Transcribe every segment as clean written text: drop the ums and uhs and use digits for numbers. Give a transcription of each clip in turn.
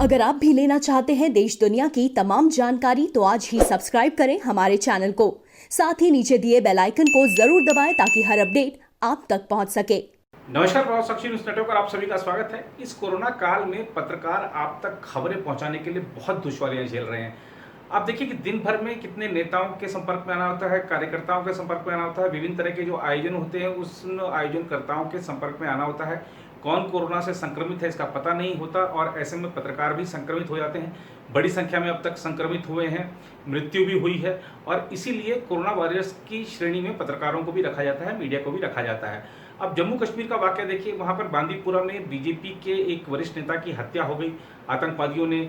अगर आप भी लेना चाहते हैं देश दुनिया की तमाम जानकारी तो आज ही सब्सक्राइब करें हमारे चैनल को। साथ ही नीचे दिए बेल आइकन को जरूर दबाएं ताकि हर अपडेट आप तक पहुंच सके। नमस्कार, प्रभाव साक्षी न्यूज नेटवर्क पर आप सभी का स्वागत है। इस कोरोना काल में पत्रकार आप तक खबरें पहुंचाने के लिए बहुत दुश्वारियां झेल रहे हैं। आप देखिए कि दिन भर में कितने नेताओं के संपर्क में आना होता है, कार्यकर्ताओं के संपर्क में आना होता है, विभिन्न तरह के जो आयोजन होते हैं उस आयोजनकर्ताओं के संपर्क में आना होता है। कौन कोरोना से संक्रमित है इसका पता नहीं होता और ऐसे में पत्रकार भी संक्रमित हो जाते हैं। बड़ी संख्या में अब तक संक्रमित हुए हैं, मृत्यु भी हुई है और इसीलिए कोरोना वॉरियर्स की श्रेणी में पत्रकारों को भी रखा जाता है, मीडिया को भी रखा जाता है। अब जम्मू कश्मीर का वाकया देखिए, वहाँ पर बांदीपुरा में बीजेपी के एक वरिष्ठ नेता की हत्या हो गई। आतंकवादियों ने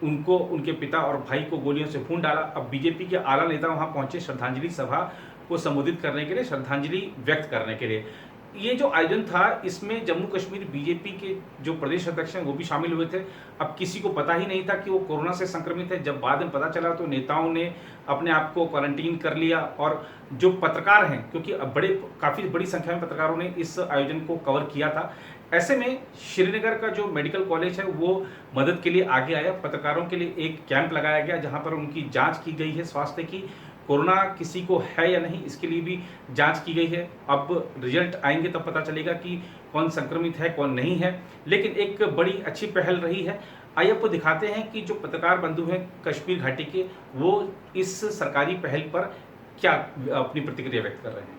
उनको, उनके पिता और भाई को गोलियों से भून डाला। अब बीजेपी के आला नेता वहाँ पहुंचे श्रद्धांजलि सभा को संबोधित करने के लिए, श्रद्धांजलि व्यक्त करने के लिए। ये जो आयोजन था इसमें जम्मू कश्मीर बीजेपी के जो प्रदेश अध्यक्ष हैं वो भी शामिल हुए थे। अब किसी को पता ही नहीं था कि वो कोरोना से संक्रमित है। जब बाद में पता चला तो नेताओं ने अपने आप को क्वारंटीन कर लिया और जो पत्रकार हैं, क्योंकि काफ़ी बड़ी संख्या में पत्रकारों ने इस आयोजन को कवर किया था, ऐसे में श्रीनगर का जो मेडिकल कॉलेज है वो मदद के लिए आगे आया। पत्रकारों के लिए एक कैंप लगाया गया जहाँ पर उनकी जाँच की गई है स्वास्थ्य की। कोरोना किसी को है या नहीं इसके लिए भी जांच की गई है। अब रिजल्ट आएंगे तब पता चलेगा कि कौन संक्रमित है कौन नहीं है, लेकिन एक बड़ी अच्छी पहल रही है। आइए आपको दिखाते हैं कि जो पत्रकार बंधु हैं कश्मीर घाटी के, वो इस सरकारी पहल पर क्या अपनी प्रतिक्रिया व्यक्त कर रहे हैं।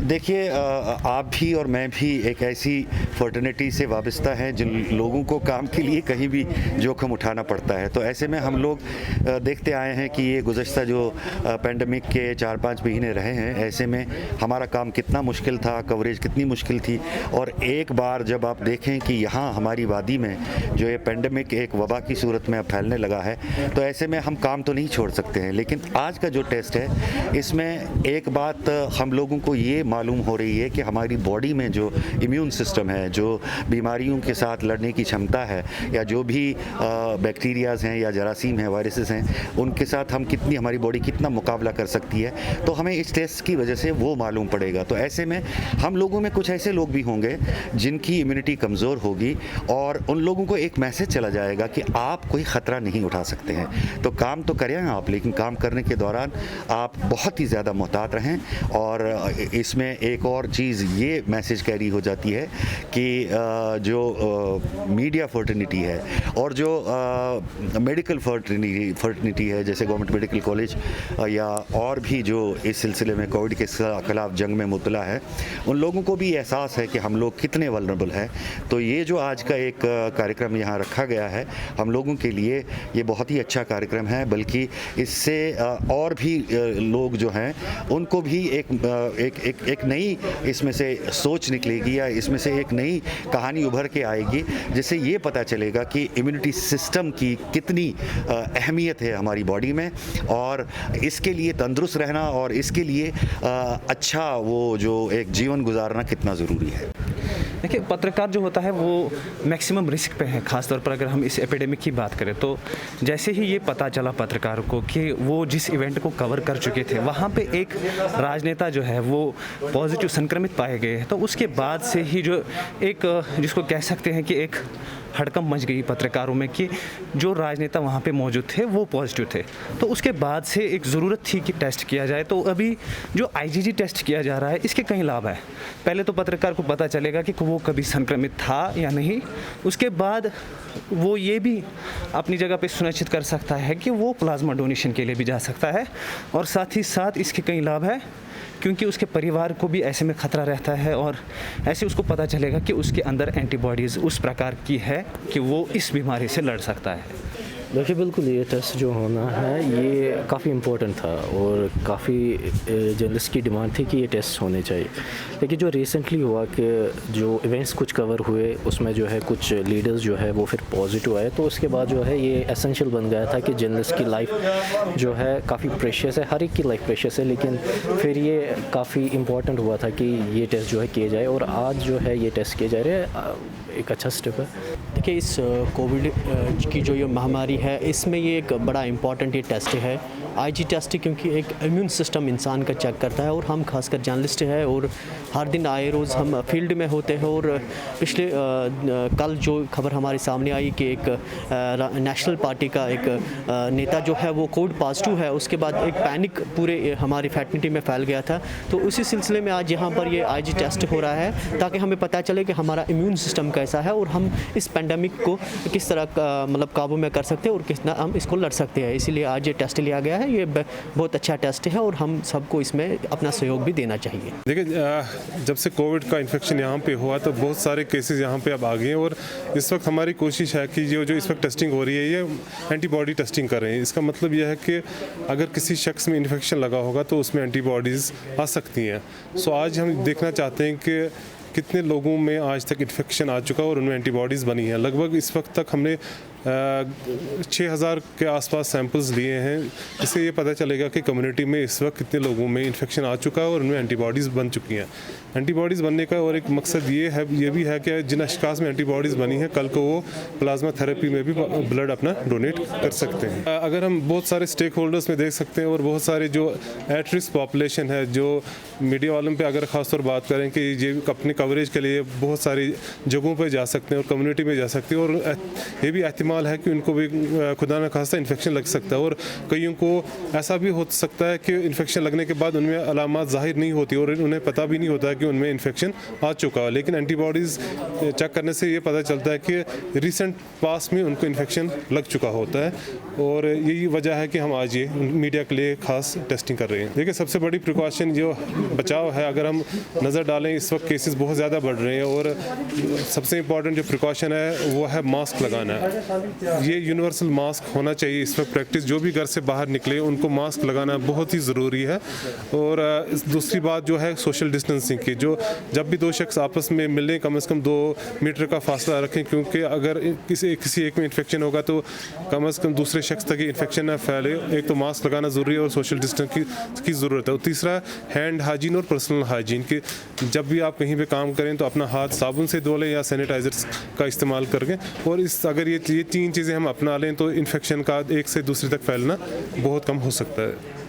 देखिए, आप भी और मैं भी एक ऐसी फर्टर्निटी से वाबस्ता हैं जिन लोगों को काम के लिए कहीं भी जोखिम उठाना पड़ता है। तो ऐसे में हम लोग देखते आए हैं कि ये गुज़श्ता जो पेंडेमिक के 4-5 महीने रहे हैं, ऐसे में हमारा काम कितना मुश्किल था, कवरेज कितनी मुश्किल थी। और एक बार जब आप देखें कि यहाँ हमारी वादी में जो ये पेंडेमिक एक वबा की सूरत में अब फैलने लगा है, तो ऐसे में हम काम तो नहीं छोड़ सकते हैं। लेकिन आज का जो टेस्ट है इसमें एक बात हम लोगों को ये मालूम हो रही है कि हमारी बॉडी में जो इम्यून सिस्टम है, जो बीमारियों के साथ लड़ने की क्षमता है, या जो भी बैक्टीरियाज़ हैं या जरासीम हैं, वायरसेस हैं, उनके साथ हमारी बॉडी कितना मुकाबला कर सकती है, तो हमें इस टेस्ट की वजह से वो मालूम पड़ेगा। तो ऐसे में हम लोगों में कुछ ऐसे लोग भी होंगे जिनकी इम्यूनिटी कमज़ोर होगी और उन लोगों को एक मैसेज चला जाएगा कि आप कोई ख़तरा नहीं उठा सकते हैं। तो काम तो करें आप, लेकिन काम करने के दौरान आप बहुत ही ज़्यादा मुहतात रहें। और इसमें एक और चीज़ ये मैसेज कैरी हो जाती है कि जो मीडिया फर्टर्निटी है और जो मेडिकल फर्टर्निटी है, जैसे गवर्नमेंट मेडिकल कॉलेज या और भी जो इस सिलसिले में कोविड के खिलाफ जंग में मुतला है, उन लोगों को भी एहसास है कि हम लोग कितने वल्नरेबल हैं। तो ये जो आज का एक कार्यक्रम यहाँ रखा गया है, हम लोगों के लिए ये बहुत ही अच्छा कार्यक्रम है। बल्कि इससे और भी लोग जो हैं उनको भी एक नई इसमें से सोच निकलेगी या इसमें से एक नई कहानी उभर के आएगी, जिससे ये पता चलेगा कि इम्यूनिटी सिस्टम की कितनी अहमियत है हमारी बॉडी में, और इसके लिए तंदुरुस्त रहना और इसके लिए अच्छा वो जो एक जीवन गुजारना कितना ज़रूरी है। देखिए, पत्रकार जो होता है वो मैक्सिमम रिस्क पे है। ख़ासतौर पर अगर हम इस एपिडेमिक की बात करें तो जैसे ही ये पता चला पत्रकारों को कि वो जिस इवेंट को कवर कर चुके थे वहाँ पे एक राजनेता जो है वो पॉजिटिव संक्रमित पाए गए, तो उसके बाद से ही जो एक जिसको कह सकते हैं कि एक हड़कंप मच गई पत्रकारों में कि जो राजनेता वहाँ पे मौजूद थे वो पॉजिटिव थे। तो उसके बाद से एक ज़रूरत थी कि टेस्ट किया जाए। तो अभी जो आईजीजी टेस्ट किया जा रहा है इसके कई लाभ है। पहले तो पत्रकार को पता चलेगा कि वो कभी संक्रमित था या नहीं, उसके बाद वो ये भी अपनी जगह पे सुनिश्चित कर सकता है कि वो प्लाज्मा डोनेशन के लिए भी जा सकता है। और साथ ही साथ इसके कई लाभ है क्योंकि उसके परिवार को भी ऐसे में ख़तरा रहता है और ऐसे उसको पता चलेगा कि उसके अंदर एंटीबॉडीज़ उस प्रकार की है कि वो इस बीमारी से लड़ सकता है। देखिए, बिल्कुल ये टेस्ट जो होना है ये काफ़ी इम्पोर्टेंट था और काफ़ी जर्नलिस्ट की डिमांड थी कि ये टेस्ट होने चाहिए। लेकिन जो रिसेंटली हुआ कि जो इवेंट्स कुछ कवर हुए उसमें जो है कुछ लीडर्स जो है वो फिर पॉजिटिव आए, तो उसके बाद जो है ये एसेंशियल बन गया था कि जर्नलिस्ट की लाइफ जो है काफ़ी प्रेशियस है, हर एक की लाइफ प्रेशियस है। लेकिन फिर ये काफ़ी इम्पोर्टेंट हुआ था कि ये टेस्ट जो है किए जाए और आज जो है ये टेस्ट किए जा रहे हैं। एक अच्छा स्टेप है। देखिए, इस कोविड की जो ये महामारी है, इसमें ये एक बड़ा इम्पॉर्टेंट ये टेस्ट है, आईजी टेस्ट, क्योंकि एक इम्यून सिस्टम इंसान का चेक करता है। और हम खासकर जर्नलिस्ट हैं और हर दिन आए रोज़ हम फील्ड में होते हैं। और पिछले कल जो खबर हमारे सामने आई कि एक नेशनल पार्टी का एक नेता जो है वो कोविड पॉजिटिव है, उसके बाद एक पैनिक पूरे हमारी फैटर्निटी में फैल गया था। तो उसी सिलसिले में आज यहाँ पर ये आईजी टेस्ट हो रहा है ताकि हमें पता चले कि हमारा इम्यून सिस्टम कैसा है और हम इस पेंडेमिक को किस तरह मतलब काबू में कर सकते हैं और कितना हम इसको लड़ सकते हैं। इसीलिए आज ये टेस्ट लिया गया है। ये बहुत अच्छा टेस्ट है और हम सबको इसमें अपना सहयोग भी देना चाहिए। देखिए, जब से कोविड का इन्फेक्शन यहाँ पे हुआ तो बहुत सारे केसेस यहाँ पे अब आ गए हैं और इस वक्त हमारी कोशिश है कि जो इस वक्त टेस्टिंग हो रही है ये एंटीबॉडी टेस्टिंग कर रहे हैं। इसका मतलब यह है कि अगर किसी शख्स में इन्फेक्शन लगा होगा तो उसमें एंटीबॉडीज़ आ सकती हैं। सो आज हम देखना चाहते हैं कि कितने लोगों में आज तक इन्फेक्शन आ चुका और उनमें एंटीबॉडीज़ बनी हैं। लगभग इस वक्त तक हमने 6000 के आसपास सैंपल्स लिए हैं। इससे ये पता चलेगा कि कम्युनिटी में इस वक्त कितने लोगों में इन्फेक्शन आ चुका है और उनमें एंटीबॉडीज़ बन चुकी हैं। एंटीबॉडीज़ बनने का और एक मकसद ये भी है कि जिन अशखास में एंटीबॉडीज़ बनी हैं कल को वो प्लाज्मा थेरेपी में भी ब्लड अपना डोनेट कर सकते हैं। अगर हम बहुत सारे स्टेक होल्डर्स में देख सकते हैं और बहुत सारे जो एट रिस्क पॉपुलेशन है, जो मीडिया वालों पे अगर ख़ासतौर बात करें कि ये अपने कवरेज के लिए बहुत सारी जगहों पर जा सकते हैं और कम्युनिटी में जा सकते हैं और ये भी एहतिमाल है कि उनको भी खुदा न खास्ता इन्फेक्शन लग सकता है। और कईयों को ऐसा भी हो सकता है कि इन्फेक्शन लगने के बाद उनमें अलामात ज़ाहिर नहीं होती और उन्हें पता भी नहीं होता है कि उनमें इन्फेक्शन आ चुका है। लेकिन एंटीबॉडीज़ चेक करने से ये पता चलता है कि रिसेंट पास में उनको इन्फेक्शन लग चुका होता है और यही वजह है कि हम आज ये मीडिया के लिए ख़ास टेस्टिंग कर रहे हैं। देखिए, सबसे बड़ी प्रिकॉशन जो बचाव है, अगर हम नज़र डालें इस वक्त केसेस बहुत ज़्यादा बढ़ रहे हैं और सबसे इम्पॉर्टेंट जो प्रिकॉशन है वो है मास्क लगाना है। ये यूनिवर्सल मास्क होना चाहिए इस वक्त प्रैक्टिस। जो भी घर से बाहर निकले उनको मास्क लगाना बहुत ही ज़रूरी है। और दूसरी बात जो है सोशल डिस्टेंसिंग की, जो जब भी दो शख्स आपस में मिलें कम से कम 2 मीटर का फासला रखें, क्योंकि अगर किसी एक में इन्फेक्शन होगा तो कम से कम दूसरे शख्स तक इन्फेक्शन ना फैले। एक तो मास्क लगाना ज़रूरी है और सोशल डिस्टेंस की ज़रूरत है। और तीसरा हैंड हाइजीन और पर्सनल हाइजीन की, जब भी आप कहीं पे काम करें तो अपना हाथ साबुन से धो लें या सैनिटाइजर्स का इस्तेमाल करके। और अगर ये 3 चीज़ें हम अपना लें तो इन्फेक्शन का एक से दूसरे तक फैलना बहुत कम हो सकता है।